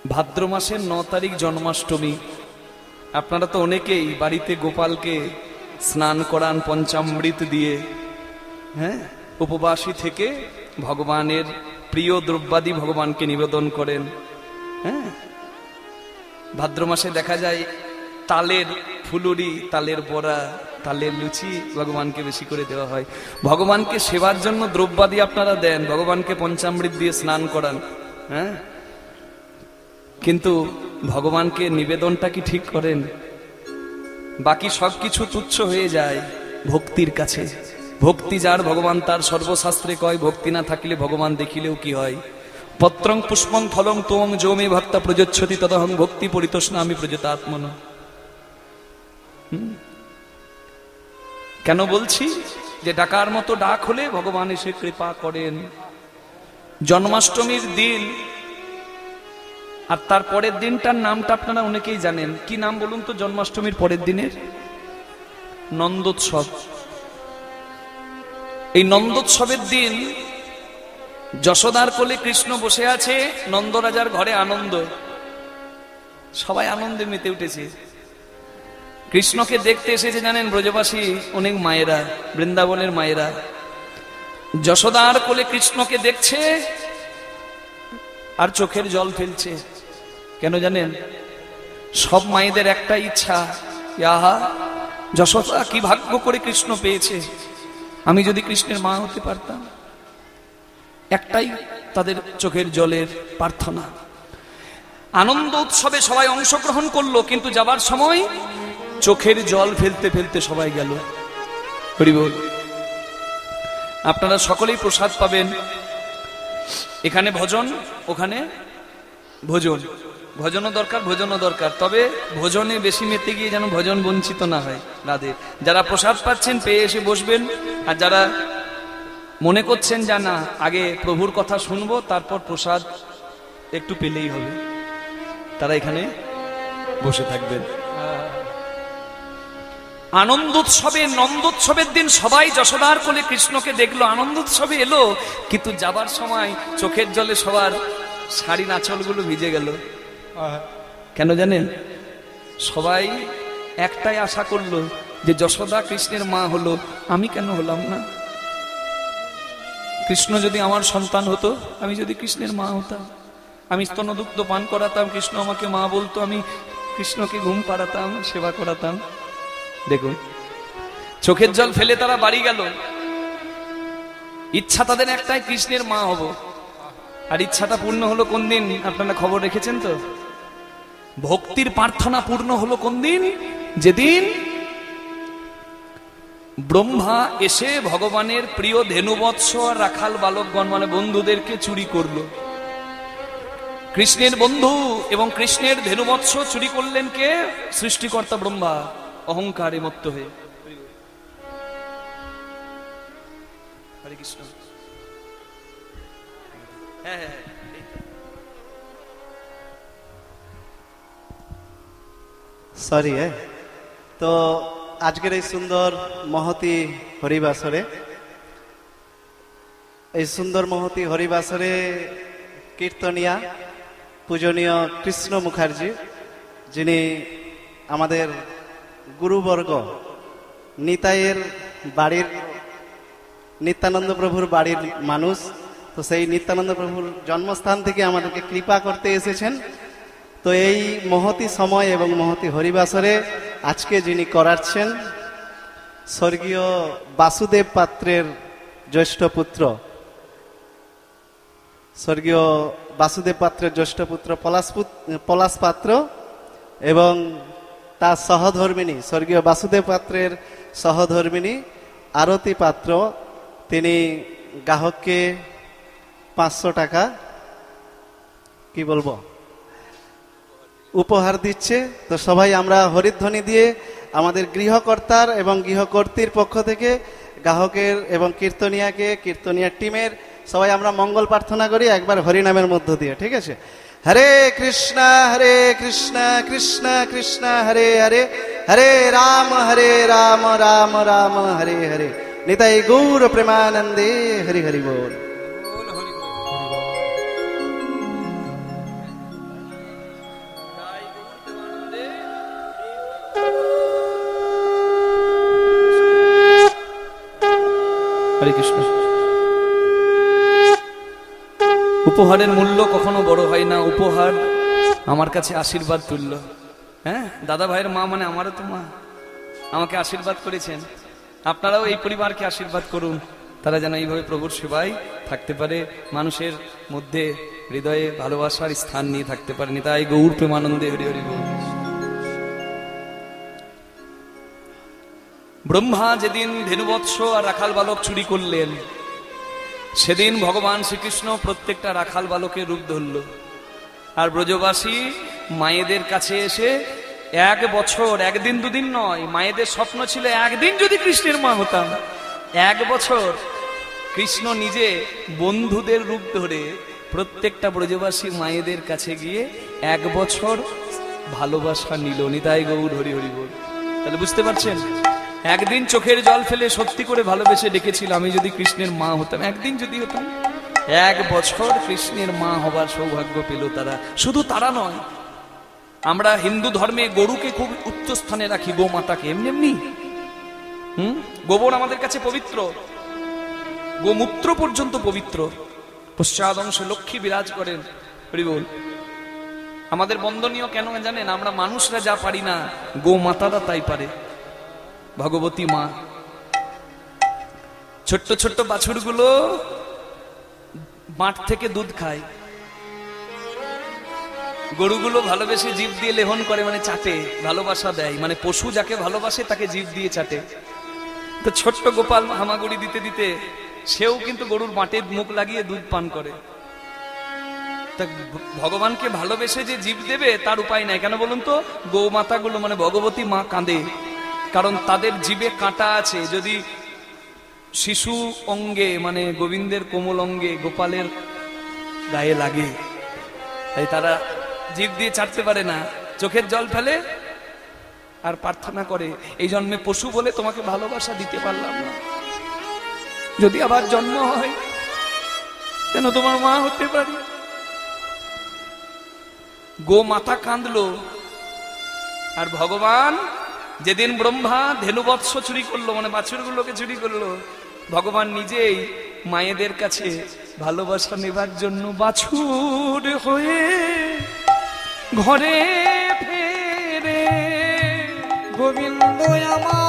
ভাদ্র মাসের 9 তারিখ জন্মাষ্টমী। আপনারা তো অনেকেই বাড়িতে গোপালকে স্নান করান পঞ্চামৃত দিয়ে, হ্যাঁ, উপবাসী থেকে ভগবানের প্রিয় দ্রব্যাদি ভগবানকে নিবেদন করেন। হ্যাঁ, ভাদ্র মাসে দেখা যায় তালের ফুলুরি, তালের বড়া, তালের লুচি ভগবানকে বেশি করে দেওয়া হয়। ভগবানকে সেবার জন্য দ্রব্যাদি আপনারা দেন, ভগবানকে পঞ্চামৃত দিয়ে স্নান করান। হ্যাঁ, কিন্তু ভগবানকে নিবেদনটা কি ঠিক করেন? বাকি সবকিছু তুচ্ছ হয়ে যায় ভক্তির কাছে। ভক্তি যার ভগবান তার, সর্বশাস্ত্রে কয় ভক্তি না থাকিলে ভগবান দেখিলেও কি হয়। পত্রং পুষ্পং ফলং তোং যৌমে ভক্তা প্রযচ্ছতি তদহং ভক্তি পরিতোষ্ণ আমি প্রযতাত্মন। কেন বলছি? যে ডাকার মতো ডাক হলে ভগবান এসে কৃপা করেন। জন্মাষ্টমীর দিন আর তার পরের দিনটার নামটা আপনারা অনেকেই জানেন। কি নাম বলুন তো জন্মাষ্টমীর পরের দিনের? নন্দোৎসব। এই নন্দোৎসবের দিন যশোদার কোলে কৃষ্ণ বসে আছে, নন্দরাজার ঘরে আনন্দ, সবাই আনন্দে মেতে উঠেছে। কৃষ্ণকে দেখতে এসেছে জানেন ব্রজবাসী অনেক মায়েরা, বৃন্দাবনের মায়েরা। যশোদার কোলে কৃষ্ণকে দেখছে আর চোখের জল ফেলছে। কেন জানেন? সব মায়েদের একটা ইচ্ছা, আহা যশোদা কি ভাগ্য করে কৃষ্ণ পেয়েছে, আমি যদি কৃষ্ণের মা হতে পারতাম। একটাই তাদের চোখের জলের প্রার্থনা। আনন্দ উৎসবে সবাই অংশগ্রহণ করলো, কিন্তু যাবার সময় চোখের জল ফেলতে ফেলতে সবাই গেল। হরি বল। আপনারা সকলেই প্রসাদ পাবেন। এখানে ভজন, ওখানে ভোজন। ভজনও দরকার, ভোজনও দরকার, তবে ভোজনে বেশি মেতে গিয়ে যেন ভজন বঞ্চিত না হয়। রাধে। যারা প্রসাদ পাচ্ছেন পেয়ে এসে বসবেন, আর যারা মনে করছেন যে না আগে প্রভুর কথা শুনবো তারপর প্রসাদ একটু পেলেই হবে, তারা এখানে বসে থাকবেন। আনন্দোৎসবে নন্দোৎসবের দিন সবাই যশোদার কোলে কৃষ্ণকে দেখলো, আনন্দোৎসবে এলো, কিন্তু যাবার সময় চোখের জলে সবার শাড়ির আঁচলগুলো ভিজে গেল। কেন জানেন? সবাই একটাই আশা করলো যে যশোদা কৃষ্ণের মা হলো, আমি কেন হলাম না? কৃষ্ণ যদি আমার সন্তান হতো, আমি যদি কৃষ্ণের মা হতাম, আমি স্তনদুগ্ধ পান করাতাম, কৃষ্ণ আমাকে মা বলতো, আমি কৃষ্ণকে ঘুম পাড়াতাম, সেবা করাতাম। দেখুন, চোখের জল ফেলে তারা বাড়ি গেল। ইচ্ছা তাদের একটাই, কৃষ্ণের মা হব। আর ইচ্ছাটা পূর্ণ হলো কোন দিন? আপনারা খবর রেখেছেন তো? ভক্তির প্রার্থনা পূর্ণ হলো কোন দিন? যেদিন ব্রহ্মা এসে ভগবানের প্রিয় ধেনুবৎস আর রাখাল বালকগণ মানে বন্ধুদেরকে চুরি করলো। কৃষ্ণের বন্ধু এবং কৃষ্ণের ধেনুবৎস চুরি করলেন কে? সৃষ্টিকর্তা ব্রহ্মা অহংকারে মত্ত হয়ে। হরে কৃষ্ণ। হ্যাঁ, সরি। তো আজকের এই সুন্দর মহতি হরিবাসরে, এই সুন্দর মহতি হরিবাসরে কীর্তনিয়া পূজনীয় কৃষ্ণ মুখার্জি, যিনি আমাদের গুরুবর্গ, নিতাইয়ের বাড়ির, নিত্যানন্দ প্রভুর বাড়ির মানুষ। তো সেই নিত্যানন্দ প্রভুর জন্মস্থান থেকে আমাদেরকে কৃপা করতে এসেছেন। তো এই মহতি সময় এবং মহতি হরিবাসরে আজকে যিনি করাচ্ছেন, স্বর্গীয় বাসুদেব পাত্রের জ্যেষ্ঠ পুত্র, স্বর্গীয় বাসুদেব পাত্রের জ্যেষ্ঠ পুত্র পলাশ পাত্র এবং তার সহধর্মিনী, স্বর্গীয় বাসুদেব পাত্রের সহধর্মিনী আরতি পাত্র, তিনি গ্রাহককে 500 টাকা কি বলবো উপহার দিচ্ছে। তো সবাই আমরা হরিধ্বনি দিয়ে আমাদের গৃহকর্তার এবং গৃহকর্ত্রীর পক্ষ থেকে গ্রাহকের এবং কীর্তনিয়ার টিমের সবাই আমরা মঙ্গল প্রার্থনা করি একবার হরিনামের মধ্য দিয়ে। ঠিক আছে? হরে কৃষ্ণ কৃষ্ণ কৃষ্ণ হরে হরে, হরে রাম রাম রাম হরে হরে। নিতাই গৌর প্রেমানন্দে হরি হরি বল। হরে কৃষ্ণ। উপহারের মূল্য কখনো বড় হয় না, উপহার আমার কাছে আশীর্বাদ তুল্য। হ্যাঁ, দাদা ভাইয়ের মা মানে আমারও তো মা, আমাকে আশীর্বাদ করেছেন। আপনারাও এই পরিবারকে আশীর্বাদ করুন, তারা যেন এইভাবে প্রভুর সেবায় থাকতে পারে, মানুষের মধ্যে হৃদয়ে ভালোবাসার স্থান নিয়ে থাকতে পারে। নিতাই গৌর প্রেমানন্দে হরি হরি বল। ব্রহ্মা যেদিন ধেনুবৎস আর রাখাল বালক চুরি করলেন, সেদিন ভগবান শ্রীকৃষ্ণ প্রত্যেকটা রাখাল বালকের রূপ ধরল। আর ব্রজবাসী মায়েদের কাছে এসে 1 বছর, 1 দিন 2 দিন নয়, মায়েদের স্বপ্ন ছিল একদিন যদি কৃষ্ণের মা হতাম। 1 বছর কৃষ্ণ নিজে বন্ধুদের রূপ ধরে প্রত্যেকটা ব্রজবাসী মায়েদের কাছে গিয়ে 1 বছর ভালোবাসা নিল। নিতাই গৌর হরি হরি বল। তাহলে বুঝতে পারছেন, একদিন চোখের জল ফেলে সত্যি করে ভালোবেসে ডেকেছিল, আমি যদি কৃষ্ণের মা হতাম, একদিন যদি হতাম। 1 বছর কৃষ্ণের মা হবার সৌভাগ্য পেল তারা। শুধু তারা নয়, আমরা হিন্দু ধর্মে গরুকে খুব উচ্চ স্থানে রাখি, গোমাতাকে এমনি এমনি। গোবর আমাদের কাছে পবিত্র, গোমূত্র পর্যন্ত পবিত্র। পশ্চাৎ অংশে লক্ষ্মী বিরাজ করেন, হরি বল। আমাদের বন্দনীয় কেন জানেন? আমরা মানুষরা যা পারি না, গোমাতারা তাই পারে। ভগবতী মা, ছোট্ট ছোট্ট বাছুরগুলো মাঠ থেকে দুধ খায়, গরুগুলো ভালোবেসে জিভ দিয়ে লেহন করে, মানে চাটে, ভালোবাসা দেয়। মানে পশু যাকে ভালোবাসে তাকে জিভ দিয়ে চাটে। তো ছোট্ট গোপাল হামাগুড়ি দিতে দিতে সেও কিন্তু গরুর মাঠে মুখ লাগিয়ে দুধ পান করে। তা ভগবানকে ভালোবেসে যে জীব দেবে তার উপায় নাই। কেন বলুন তো? গৌমাতাগুলো মানে ভগবতী মা কাঁদে, কারণ তাদের জীবে কাঁটা আছে। যদি শিশু অঙ্গে মানে গোবিন্দের কোমল অঙ্গে গোপালের গায়ে লাগে, তাই তারা জীব দিয়ে চাটতে পারে না, চোখের জল ফেলে আর প্রার্থনা করে, এই জন্মে পশু বলে তোমাকে ভালোবাসা দিতে পারলাম না, যদি আবার জন্ম হয় যেন তোমার মা হতে পারি। গো মাতা কাঁদলো। আর ভগবান যেদিন ব্রহ্মা ধেনুবৎস চুরি করলো, মানে বাছুরগুলোকে চুরি করলো, ভগবান নিজেই মায়েদের কাছে ভালোবাসা নেবার জন্য বাছুর হয়ে ঘরে ফেরে। গোবিন্দ আমার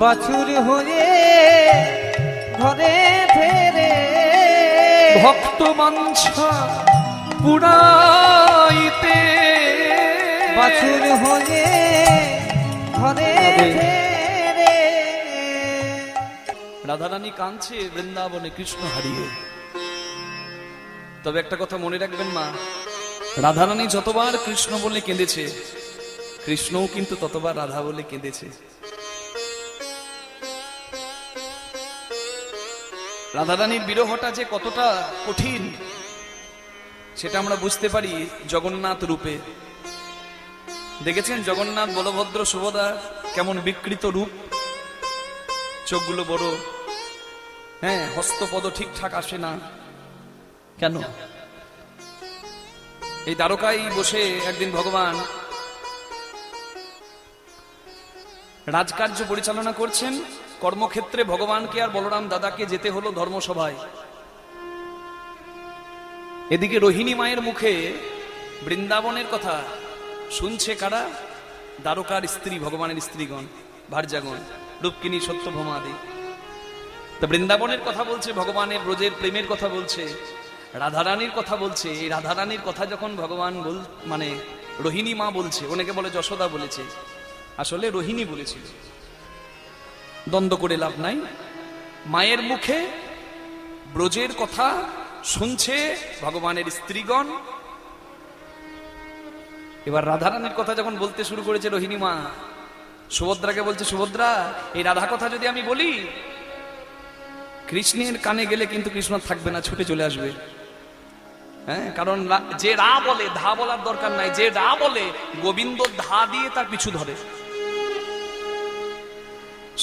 বাছুর হয়ে ঘরে ফেরে, ভক্ত বাঞ্ছা পুরাইতে। বাছুর হয়ে ঘরে ফেরে। রাধারানী কাঁদছে বৃন্দাবনে কৃষ্ণ হারিয়ে। তবে একটা কথা মনে রাখবেন মা, রাধারানী যতবার কৃষ্ণ বলে কেঁদেছে, কৃষ্ণও কিন্তু ততবার রাধা বলে কেঁদেছে। রাধারানীর বিরহটা যে কতটা কঠিন সেটা আমরা বুঝতে পারি জগন্নাথ রূপে। দেখেছেন জগন্নাথ, বলভদ্র, সুভদ্রা কেমন বিকৃত রূপ, চোখগুলো বড়, হ্যাঁ, হস্তপদ ঠিকঠাক আসে না কেন? এই দ্বারকায় বসে একদিন ভগবান রাজকার্য পরিচালনা করছেন, কর্মক্ষেত্রে ভগবানকে আর বলরাম দাদাকে যেতে হলো ধর্মসভায়। এদিকে রোহিণী মায়ের মুখে বৃন্দাবনের কথা শুনছে কারা? দ্বারকার স্ত্রী, ভগবানের স্ত্রীগণ, ভার্যাগণ, রূপকিনী, সত্যভামাদি। তা বৃন্দাবনের কথা বলছে, ভগবানের ব্রজের প্রেমের কথা বলছে, রাধারানীর কথা বলছে। এই রাধারানীর কথা যখন ভগবান মানে রোহিণী মা বলছে, অনেকে বলে যশোদা বলেছে, আসলে রোহিণী বলেছিল। দ্বন্দ্ব করে লাভ নাই। মায়ের মুখে ব্রজের কথা শুনছে ভগবানের স্ত্রীগণ। এবার রাধারানীর কথা যখন বলতে শুরু করেছে রোহিণী মা, সুভদ্রাকে বলছে, সুভদ্রা, এই রাধা কথা যদি আমি বলি, কৃষ্ণের কানে গেলে কিন্তু কৃষ্ণ থাকবে না, ছুটে চলে আসবে। হ্যাঁ, কারণ যে রা বলে, ধা বলার দরকার নাই, যে রা বলে গোবিন্দ ধা দিয়ে তার পিছু ধরে।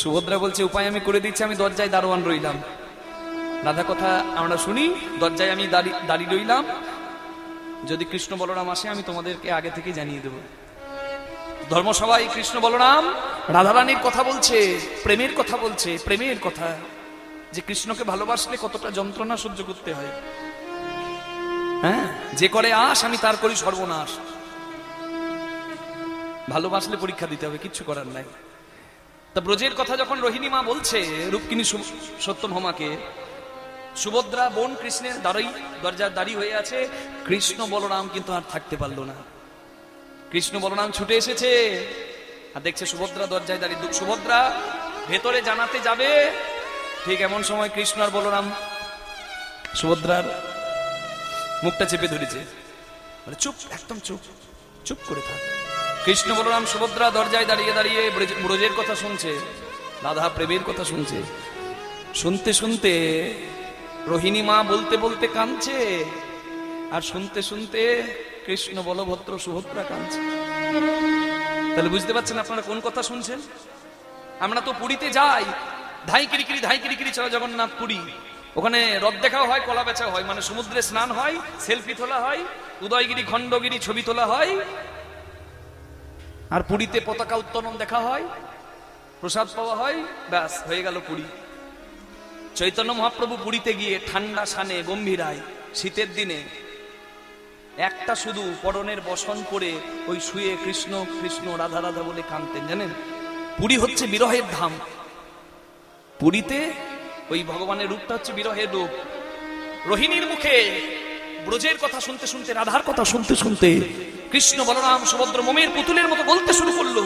সুভদ্রা বলছে, উপায় আমি করে দিচ্ছি, আমি দরজায় দারোয়ান রইলাম। রাধা কথা আমরা শুনি, দরজায় আমি দাঁড়িয়ে রইলাম, যদি কৃষ্ণ বলরাম আসে আমি তোমাদেরকে আগে থেকে জানিয়ে দেব। ধর্মসভায় কৃষ্ণ বলরাম রাধারানীর কথা বলছে, প্রেমের কথা বলছে, প্রেমের কথা, যে কৃষ্ণকে ভালোবাসলে কতটা যন্ত্রণা সহ্য করতে হয়। হ্যাঁ, যে করে আস আমি তার করি সর্বনাশ। ভালোবাসলে পরীক্ষা দিতে হবে, কিচ্ছু করার নাই। তা ব্রজের কথা যখন রোহিণী মা বলছে রূপকিনী সত্যভামাকে, সুভদ্রা বোন কৃষ্ণের দরজার দাঁড়িয়ে হয়ে আছে, কৃষ্ণ বলরাম কিন্তু আর থাকতে পারলো না। কৃষ্ণ বলরাম ছুটে এসেছে আর দেখছে সুভদ্রা দরজায় দাঁড়িয়ে। সুভদ্রা ভেতরে জানাতে যাবে, ঠিক এমন সময় কৃষ্ণ আর বলরাম সুভদ্রার মুখটা চেপে ধরেছে, বলে চুপ, একদম চুপ, চুপ করে থাক। কৃষ্ণ বলরাম সুভদ্রা দরজায় দাঁড়িয়ে দাঁড়িয়ে ব্রজের কথা শুনছে, রাধা প্রেমের কথা শুনছে। শুনতে শুনতে রোহিণী মা বলতে বলতে কাঁদছে, আর শুনতে শুনতে কৃষ্ণ বলভদ্র সুভদ্রা কাঁদছে। তাহলে বুঝতে পারছেন আপনারা কোন কথা শুনছেন? আমরা তো পুরীতে যাই, ধাই কিরিকিরি চলো জগন্নাথ পুরী, ওখানে রথ দেখাও হয়, কলা বেচা হয়, মানে সমুদ্রে স্নান হয়, সেলফি তোলা হয়, উদয়গিরি খণ্ডগিরি ছবি তোলা হয়, আর পুরীতে পতাকা উত্তোলন দেখা হয়, প্রসাদ পাওয়া হয়, ব্যাস হয়ে গেল পুরী। চৈতন্য মহাপ্রভু পুরীতে গিয়ে ঠান্ডা সানে গম্ভীরায় শীতের দিনে একটা শুধু পরনের বসন করে ওই শুয়ে কৃষ্ণ কৃষ্ণ রাধা রাধা বলে কাঁদতেন। জানেন, পুরী হচ্ছে বিরহের ধাম। পুরীতে ওই ভগবানের রূপটা হচ্ছে বিরহের রূপ। রোহিণীর মুখে ব্রজের কথা শুনতে শুনতে, রাধার কথা শুনতে শুনতে কৃষ্ণ বলরাম সুভদ্র মোমের পুতুলের মতো বলতে শুরু করলো।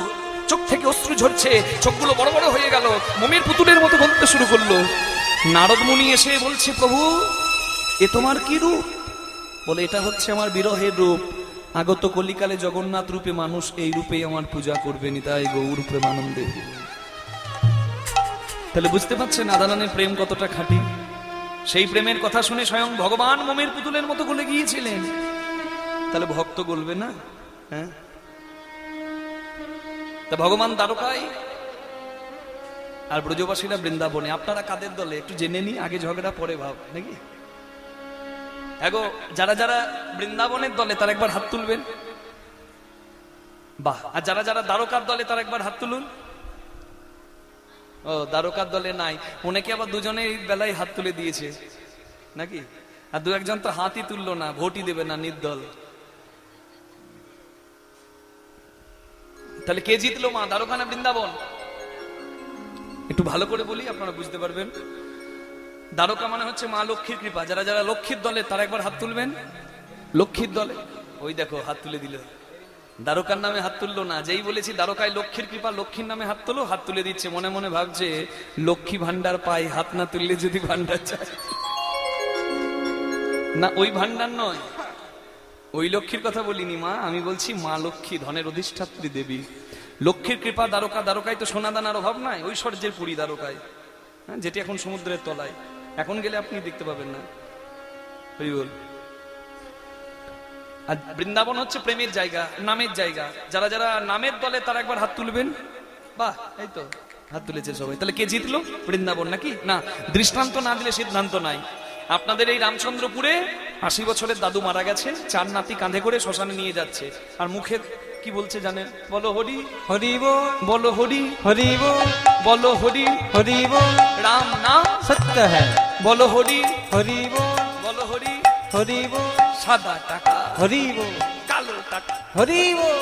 চোখ থেকে অশ্রু ঝরছে, চোখগুলো বড় বড় হয়ে গেল, মোমের পুতুলের মতো বলতে শুরু করলো। নারদ মুনি এসে বলছে, প্রভু এ তোমার কি রূপ? বলে, এটা হচ্ছে আমার বিরহের রূপ। আগত কলিকালে জগন্নাথ রূপে মানুষ এই রূপেই আমার পূজা করবে, নিতাই গৌর প্রেমানন্দে। তাহলে বুঝতে পারছেন রাধারানীর প্রেম কতটা খাঁটি। সেই প্রেমের কথা শুনে স্বয়ং ভগবান মোমের পুতুলের মতো গলে গিয়েছিলেন। তাহলে ভক্ত গলবে না? হ্যাঁ, তা ভগবান দ্বারকায় আর ব্রজবাসীরা বৃন্দাবনে। আপনারা কাদের দলে একটু জেনে নি, আগে ঝগড়া পরে ভাব নাকি? এগো যারা যারা বৃন্দাবনের দলে তারা একবার হাত তুলবেন, বাহ। আর যারা যারা দ্বারকার দলে তারা একবার হাত তুলুন। ও, দ্বারকার দলে নাই, অনেকে আবার দুজনে এই বেলায় হাত তুলে দিয়েছে নাকি? আর দু একজন তো হাতই তুললো না, ভোটই দেবে না, নির্দল। তাহলে কে জিতলো মা, দ্বারকা না বৃন্দাবন? একটু ভালো করে বলি, আপনারা বুঝতে পারবেন। দ্বারকা মানে হচ্ছে মা লক্ষ্মীর কৃপা। যারা যারা লক্ষ্মীর দলে তারা একবার হাত তুলবেন। লক্ষ্মীর দলে, ওই দেখো হাত তুলে দিল। দ্বারকার নামে হাত তুললো না, যেই বলেছি দ্বারকায় লক্ষ্মীর কৃপা, লক্ষ্মীর নামে হাত তুলো, হাত তুলে দিচ্ছে। মনে মনে ভাবছে লক্ষ্মী ভান্ডার পাই, হাত না তুললে যদি ভান্ডার চায় না, ওই ভান্ডার নয়, ওই লক্ষ্মীর কথা বলিনি মা, আমি বলছি মা লক্ষ্মী, ধনের অধিষ্ঠাত্রী দেবী। লক্ষ্মীর কৃপা দ্বারকা, দ্বারকায় তো সোনা দানার অভাব নাই, ঐশ্বর্যের পুরী দ্বারকায়, হ্যাঁ, যেটি এখন সমুদ্রের তলায়। এখন গেলে আপনি দেখতে পাবেন না। বল। আর বৃন্দাবন হচ্ছে প্রেমের জায়গা, নামের জায়গা। যারা যারা নামের দলে তারা একবার হাত তুলবেন। বাহ, এই তো হাত তুলেছে সবাই। তাহলে কে জিতলো? বৃন্দাবন নাকি না? দৃষ্টান্ত না দিলে সিদ্ধান্ত নাই। আপনাদের এই রামচন্দ্রপুরে 80 বছরের দাদু মারা গেছে, 4 নাতি কাঁধে করে শ্মশানে নিয়ে যাচ্ছে, আর মুখে কি বলছে জানেন? বলো হরি হরি বল, বলো হরি হরি বল, বলো হরি হরি বল, রাম নাম সত্য হ্যায়, বলো হরি হরি বল, বলো হরি হরি বল, সাদা টাকা হরি বল, কালো টাকা হরি বল।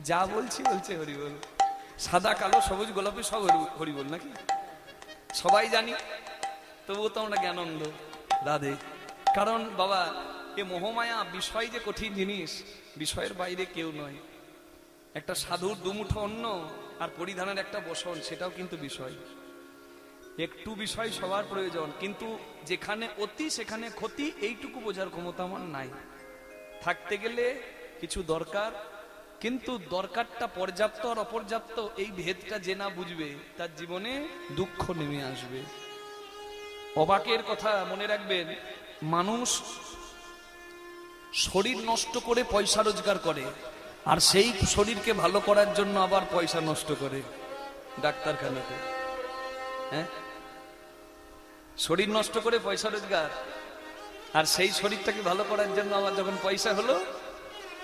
যা বলছি বলছে হরি বল। সাদা কালো সবুজ গোলাপি সব হরি বল নাকি? সবাই জানি, তবুও তো আমরা জ্ঞানন্দ রাধে। কারণ বাবা, এ মোহমায়া বিষয় যে কঠিন জিনিস, বিষয়ের বাইরে কেউ নয়। একটা সাধুর দুমুঠো অন্ন আর পরিধানের একটা বসন, সেটাও কিন্তু বিষয়। একটু বিষয় সবার প্রয়োজন, কিন্তু যেখানে অতি সেখানে ক্ষতি, এইটুকু বোঝার ক্ষমতা আমার নাই। থাকতে গেলে কিছু দরকার, কিন্তু দরকারটা পর্যাপ্ত আর অপর্যাপ্ত এই ভেদটা যে না বুঝবে, তার জীবনে দুঃখ নেমে আসবে। অবাকের কথা মনে রাখবেন, মানুষ শরীর নষ্ট করে পয়সা রোজগার করে, আর সেই শরীরকে ভালো করার জন্য আবার পয়সা নষ্ট করে ডাক্তারখানাতে। হ্যাঁ, শরীর নষ্ট করে পয়সা রোজগার, আর সেই শরীরটাকে ভালো করার জন্য আবার যখন পয়সা হলো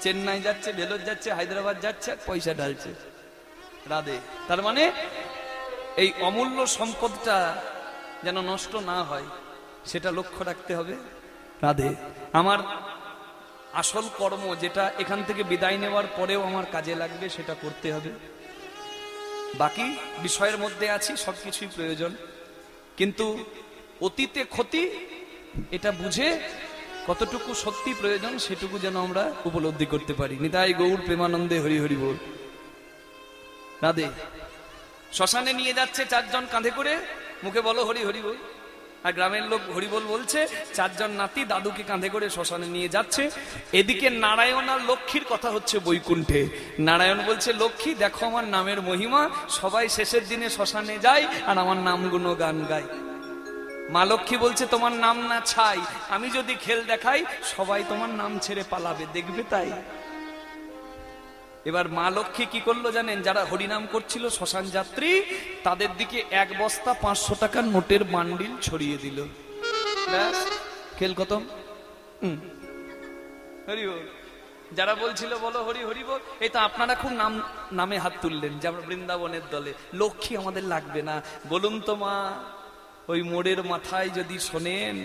চেন্নাই যাচ্ছে, ভেলোর যাচ্ছে, হায়দ্রাবাদ যাচ্ছে, আর পয়সা ঢালছে। রাধে। তার মানে এই অমূল্য সম্পদটা যেন নষ্ট না হয় সেটা লক্ষ্য রাখতে হবে। রাধে। আমার আসল কর্ম যেটা এখান থেকে বিদায় নেওয়ার পরেও আমার কাজে লাগবে সেটা করতে হবে। বাকি বিষয়ের মধ্যে আছি, সবকিছুই প্রয়োজন, কিন্তু অতীতে ক্ষতি এটা বুঝে কতটুকু সত্যি প্রয়োজন সেটুকু যেন আমরা উপলব্ধি করতে পারি। নিতাই গৌর প্রেমানন্দে হরি হরি বল। রাধে। শ্মশানে নিয়ে যাচ্ছে চারজন কাঁধে করে, মুখে বলো হরি হরি বল, আর গ্রামের লোক হরি বল বলছে। চারজন নাতি দাদুকে কাঁধে করে শ্মশানে নিয়ে যাচ্ছে। এদিকে নারায়ণ আর লক্ষ্মীর কথা হচ্ছে বৈকুণ্ঠে। নারায়ণ বলছে, লক্ষ্মী দেখো আমার নামের মহিমা, সবাই শেষের দিনে শ্মশানে যায় আর আমার নাম গুণগান গায়। মা লক্ষ্মী বলছে, তোমার নাম না ছাই, আমি যদি খেল দেখাই সবাই তোমার নাম ছেড়ে পালাবে, দেখবে তাই। এবার মা লক্ষ্মী কি করলো জানেন? যারা হরিনাম করছিল শ্মশান যাত্রী, তাদের দিকে এক বস্তা 500 টাকার নোটের বান্ডিল ছড়িয়ে দিল। ব্যাস, খেল খতম। হরি বল। যারা বলছিল বলো হরি হরি বল, এই তো আপনারা খুব নামে হাত তুললেন যে আমরা বৃন্দাবনের দলে, লক্ষ্মী আমাদের লাগবে না। বলুন তো মা, ওই মোড়ের মাথায় যদি শোনেন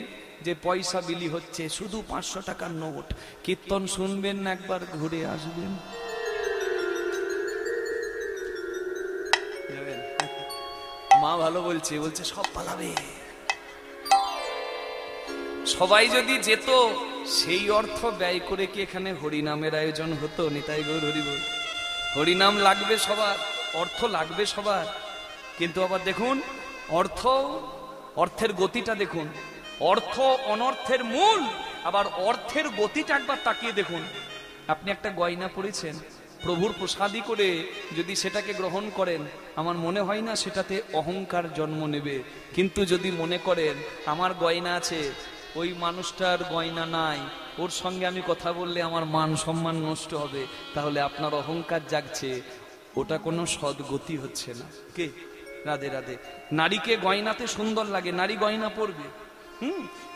যে পয়সা বিলি হচ্ছে, শুধু 500 টাকার নোট, কীর্তন শুনবেন না একবার ঘুরে আসবেন? মা ভালো বলছে, বলছে সব পালাবে। সবাই যদি যেত সেই অর্থ ব্যয় করে কি এখানে হরিনামের আয়োজন হতো? নিতাই গৌর হরি বল। হরিনাম লাগবে সবার, অর্থ লাগবে সবার, কিন্তু আবার দেখুন অর্থের গতিটা দেখুন। অর্থ অনর্থের মূল, আবার অর্থের গতিটা একবার তাকিয়ে দেখুন। আপনি একটা গয়না পরেছেন, প্রভুর প্রসাদী করে যদি সেটাকে গ্রহণ করেন, আমার মনে হয় না সেটাতে অহংকার জন্ম নেবে। কিন্তু যদি মনে করেন আমার গয়না আছে, ওই মানুষটার গয়না নাই, ওর সঙ্গে আমি কথা বললে আমার মান সম্মান নষ্ট হবে, তাহলে আপনার অহংকার জাগছে, ওটা কোনো সদ্গতি হচ্ছে না। কে? রাধে রাধে। নারীকে গয়নাতে সুন্দর লাগে, নারী গয়না পরবে,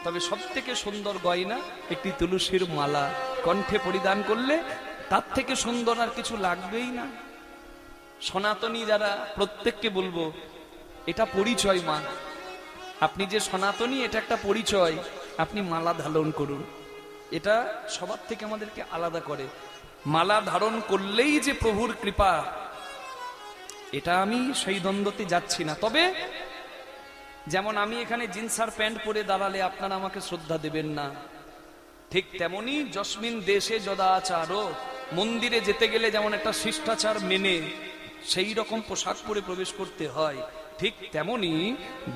তবে সব থেকে সুন্দর গয়না একটি তুলসীর মালা কণ্ঠে পরিধান করলে তার থেকে সুন্দর আর কিছু লাগবেই না। সনাতনী যারা, প্রত্যেককে বলবো এটা পরিচয় মা, আপনি যে সনাতনী এটা একটা পরিচয়। আপনি মালা ধারণ করুন, এটা সবার থেকে আমাদেরকে আলাদা করে। মালা ধারণ করলেই যে প্রভুর কৃপা, এটা আমি সেই দ্বন্দ্বতে যাচ্ছি না। তবে যেমন আমি এখানে জিন্স আর প্যান্ট পরে দাঁড়ালে আপনারা আমাকে শ্রদ্ধা দেবেন না, ঠিক তেমনি যস্মিন দেশে যদাচারো, মন্দিরে যেতে গেলে যেমন একটা শিষ্টাচার মেনে সেই রকম পোশাক পরে প্রবেশ করতে হয়, ঠিক তেমনি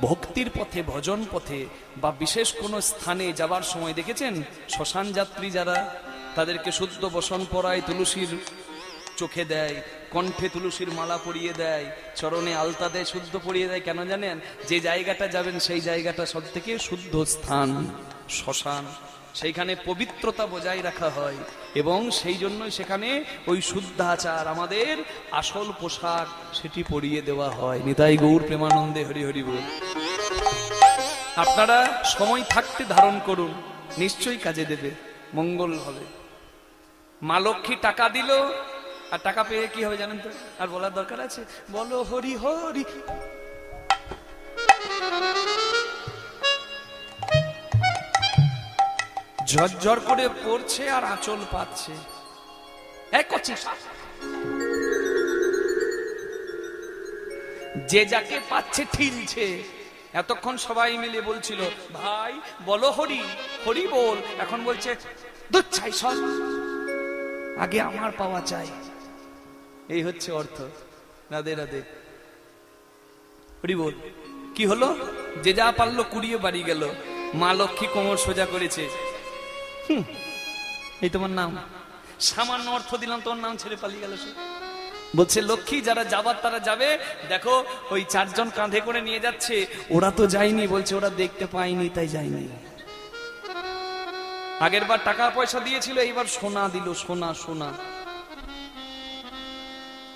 ভক্তির পথে, ভজন পথে বা বিশেষ কোনো স্থানে যাবার সময় দেখেছেন শ্মশান যাত্রী যারা, তাদেরকে শুদ্ধ বসন পরায়, তুলসীর চোখে দেয়, কণ্ঠে তুলসীর মালা পরিয়ে দেয়, চরণে আলতা দেয়, শুদ্ধ পরিয়ে দেয়। কেন জানেন? যে জায়গাটা যাবেন সেই জায়গাটা সব থেকে শুদ্ধ স্থান শ্মশান, সেইখানে পবিত্রতা বজায় রাখা হয় এবং সেই জন্যই সেখানে ওই শুদ্ধাচার, আমাদের আসল পোশাক, সেটি পরিয়ে দেওয়া হয়। নিতাই গৌর প্রেমানন্দে হরি হরি বল। আপনারা সময় থাকতে ধারণ করুন, নিশ্চয়ই কাজে দেবে, মঙ্গল হবে। মা লক্ষ্মী টাকা দিল, আর টাকা পেয়ে কি হবে জানেন তো? আর বলার দরকার আছে? বলো হরি হরি। ঝরঝর করে পড়ছে আর আঁচল পাচ্ছে, যে যাকে পাচ্ছে ঠিলছে। এতক্ষণ সবাই মিলে বলছিল ভাই বলো হরি হরি বল, এখন বলছে দুধ চাই, সব আগে আমার পাওয়া চাই। এই হচ্ছে অর্থ। রাধে রাধে। হরি বল। কি হলো? যে যা পারলো কুড়িয়ে বাড়ি গেল। মা লক্ষ্মী কোমর সোজা করেছে, এই তোমার নাম, সামান্য অর্থ দিলাম, তোমার নাম ছেড়ে পালিয়ে গেল। বলছে লক্ষ্মী যারা যাবার তারা যাবে, দেখো ওই চারজন কাঁধে করে নিয়ে যাচ্ছে, ওরা তো যায়নি। বলছে ওরা দেখতে পায়নি তাই যায়নি। আগের বার টাকা পয়সা দিয়েছিল, এইবার সোনা দিল, সোনা সোনা,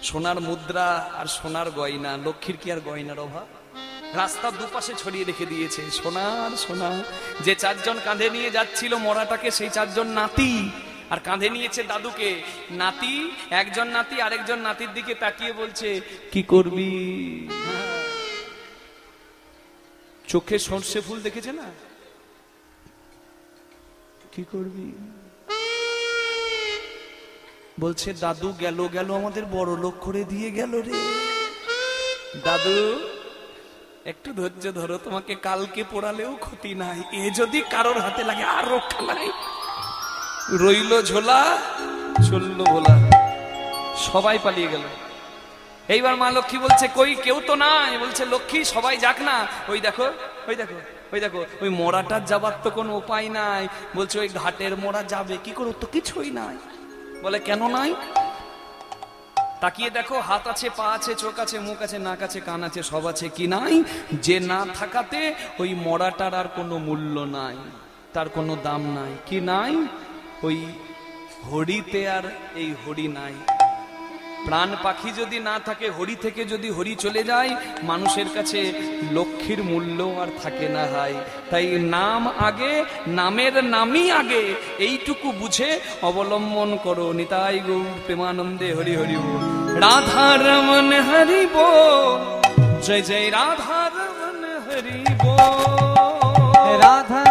সোনার মুদ্রা আর সোনার গয়না। লক্ষ্মীর কি আর গয়নার অভাব? রাস্তার দুপাশে ছড়িয়ে রেখে দিয়েছে সোনার সোনা। যে চারজন কাঁধে নিয়ে যাচ্ছিল মরাটাকে, সেই চারজন নাতি, আর কাঁধে নিয়েছে দাদুকে। নাতি, একজন নাতি আরেকজন নাতির দিকে তাকিয়ে বলছে, কি করবি? চোখে সর্ষে ফুল দেখেছে না? কি করবি? বলছে, দাদু গেল গেল আমাদের বড় লোক করে দিয়ে গেল রে। দাদু একটু ধৈর্য ধরো, তোমাকে কালকে পোড়ালেও ক্ষতি নাই, এ যদি কারোর হাতে লাগে আর রক্ষা নাই। রইল ঝোলা, চললো ভোলা, সবাই পালিয়ে গেল। এইবার মা লক্ষ্মী বলছে, কই কেউ তো নাই। বলছে, লক্ষ্মী সবাই যাক না, ওই দেখো ওই দেখো ওই দেখো ওই মোড়াটার যাবার তো কোনো উপায় নাই। বলছে, ওই ঘাটের মোড়া যাবে কি করে? তো কিছুই নাই। বলে, কেন নাই? তাকিয়ে দেখো, হাত আছে, পা আছে, চোখ আছে, মুখ আছে, নাক আছে, কান আছে, সব আছে। কি নাই? যে না থাকাতে ওই মরাটার আর কোনো মূল্য নাই, তার কোনো দাম নাই। কি নাই? ওই হরিতে আর এই হরি নাই। প্রাণ পাখি যদি না থাকে, হরি থেকে যদি হরি চলে যায়, মানুষের কাছে লক্ষ্মীর মূল্য আর থাকে না। হাই, তাই নাম আগে, নামের নামই আগে, এইটুকু বুঝে অবলম্বন করো। নিতাই গৌর প্রেমানন্দে হরি হরি বল। রাধা রমন হরি বল, জয় জয় রাধা রমন হরি বল। রাধা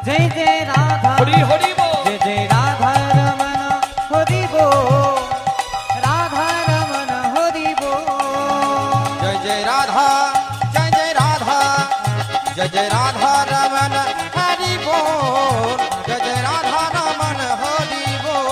জয় জয় রাধা হরি হরি বল, জয় জয় রাধা রমন হরি বল। রাধা রমন হরি বল। जय जय राधा जय जय राधा जय जय राधा रमन हरि बोल। जय जय राधा रमन हरि बोल।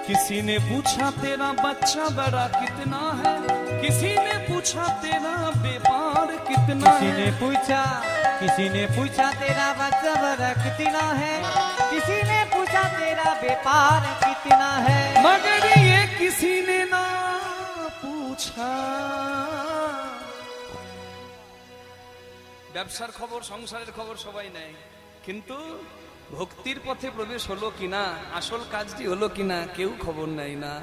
किसी ने पूछा तेरा बच्चा बड़ा कितना है, किसी ने पूछा तेरा व्यापार कितना किसी है। ने पूछा तेरा बच्चा बड़ा कितना है, किसी ने पूछा तेरा व्यापार कितना है। मगर ये किसी ने ना पूछा। ব্যবসার খবর, সংসারের খবর সবাই নেয়, কিন্তু ভক্তির পথে প্রবেশ হলো কিনা, আসল কাজটি হলো কিনা, কেউ খবর নেয় না।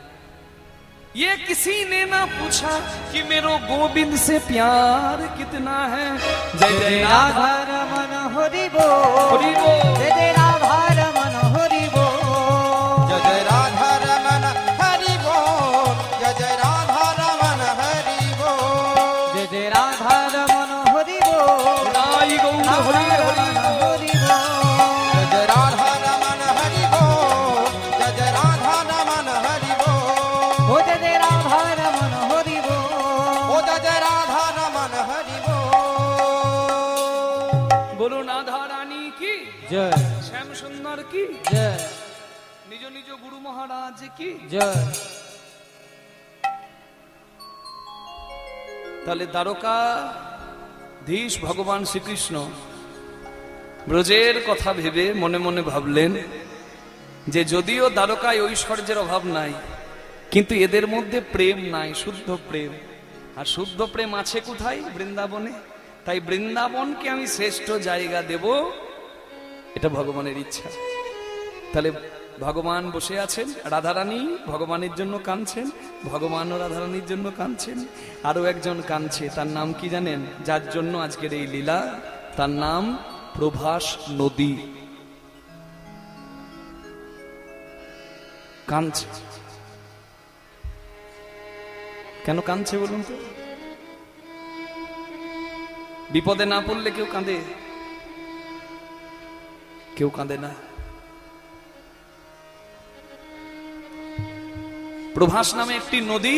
ये किसी ने ना पूछा कि मेरो गोविंद से प्यार कितना है। जय जय राधा रमन हरि बोल, हरि बोल। जय जय राधा रमन हरि बोल। जय जय राधा रमन हरि बोल। जय जय राधा रमन हरि बोल। जय जय राधा रमन हरि बोल। नाई गौर हरि हरि हरि बोल। जय जय राधा रमन हरि बोल। जय जय राधा रमन हरि बोल। ओ जय जय राधा रमन हरि बोल। ओ जय जय राधा रमन हरि बोल। बोलो राधा रानी की जय, श्याम सुंदर की जय, निज निज गुरु महाराज की जय। তাহলে দ্বারকাধীশ ভগবান শ্রীকৃষ্ণ ব্রজের কথা ভেবে মনে মনে ভাবলেন যে যদিও দ্বারকায় ঐশ্বর্যের অভাব নাই, কিন্তু এদের মধ্যে প্রেম নাই, শুদ্ধ প্রেম। আর শুদ্ধ প্রেম আছে কোথায়? বৃন্দাবনে। তাই বৃন্দাবনকে আমি শ্রেষ্ঠ জায়গা দেব, এটা ভগবানের ইচ্ছা। তাহলে ভগবান বসে আছেন, রাধারানী ভগবানের জন্য কাঁদছেন, ভগবানও রাধারানীর জন্য কাঁদছেন। আরো একজন কাঁদছে, তার নাম কি জানেন? যার জন্য আজকের এই লীলা, তার নাম প্রভাস নদী। কাঁদছে কেন? কাঁদছে বলুন তো? বিপদে না পড়লে কেউ কাঁদে? কেউ কাঁদে না। প্রভাস নামে একটি নদী,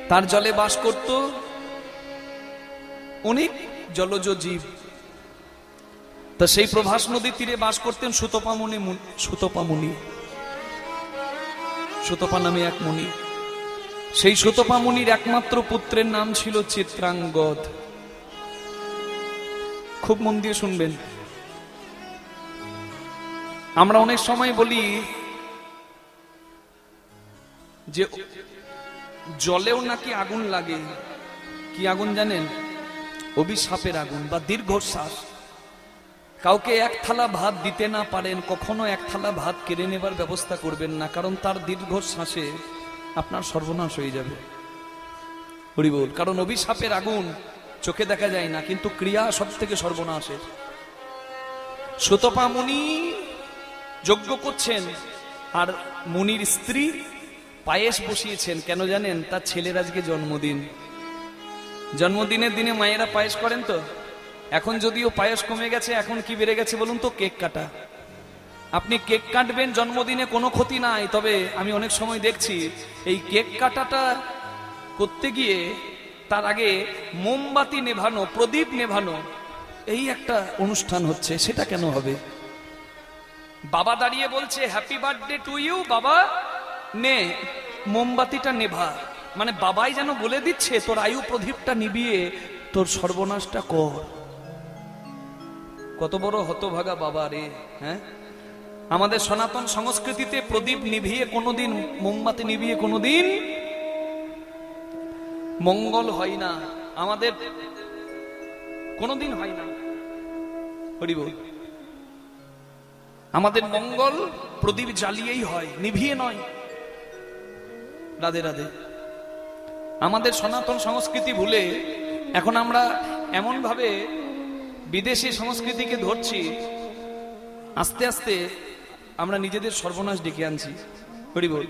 তার জলে বাস করত অনেক জলজ জীব। তা সেই প্রভাস নদীর তীরে বাস করতেন সুতপা মুনি। সুতপা নামে এক মুনি। সেই সুতপা মুনির একমাত্র পুত্রের নাম ছিল চিত্রাঙ্গদ। খুব মন দিয়ে শুনবেন। আমরা অনেক সময় বলি যে জলেও নাকি আগুন লাগে। কি আগুন জানেন? অভিশাপের আগুন বা দীর্ঘশ্বাস। কাউকে এক থালা ভাত দিতে না পারেন, কখনো এক থালা ভাত কেড়ে নেবার ব্যবস্থা করবেন না, কারণ তার দীর্ঘশ্বাসে আপনার সর্বনাশ হয়ে যাবে। হরি বল। কারণ অভিশাপের আগুন চোখে দেখা যায় না, কিন্তু ক্রিয়া সব থেকে সর্বনাশের। সুতপা মুনি যজ্ঞ করছেন, আর মুনির স্ত্রী পায়েস বসিয়েছেন। কেন জানেন? তার ছেলের আজকে জন্মদিন। জন্মদিনের দিনে মায়েরা পায়েস করেন তো। এখন যদিও পায়েস কমে গেছে, এখন কি বেড়ে গেছে বলুন তো? কেক কাটা। আপনি কেক কাটবেন জন্মদিনে, কোনো ক্ষতি নাই। তবে আমি অনেক সময় দেখছি এই কেক কাটাটা করতে গিয়ে তার আগে মোমবাতি নেভানো, প্রদীপ নেভানো, এই একটা অনুষ্ঠান হচ্ছে। সেটা কেন হবে? বাবা দাঁড়িয়ে বলছে হ্যাপি বার্থডে টু ইউ, বাবা নে মোমবাতিটা নেভা। মানে বাবাই যেন বলে দিচ্ছে তোর আয়ু প্রদীপটা নিবিয়ে তোর সর্বনাশটা কর। কত বড় হতভাগা বাবা রে। হ্যাঁ, আমাদের সনাতন সংস্কৃতিতে প্রদীপ নিভিয়ে কোনোদিন, মোমবাতি নিভিয়ে কোনোদিন মঙ্গল হয় না, আমাদের কোনোদিন হয় না। হরি বল। আমাদের মঙ্গল প্রদীপ জ্বালিয়েই হয়, নিভিয়ে নয়। রাধে রাধে। আমাদের সনাতন সংস্কৃতি ভুলে এখন আমরা এমন ভাবে বিদেশি সংস্কৃতিকে ধরছি, আস্তে আস্তে আমরা নিজেদের সর্বনাশ ডেকে আনছি। হরি বল।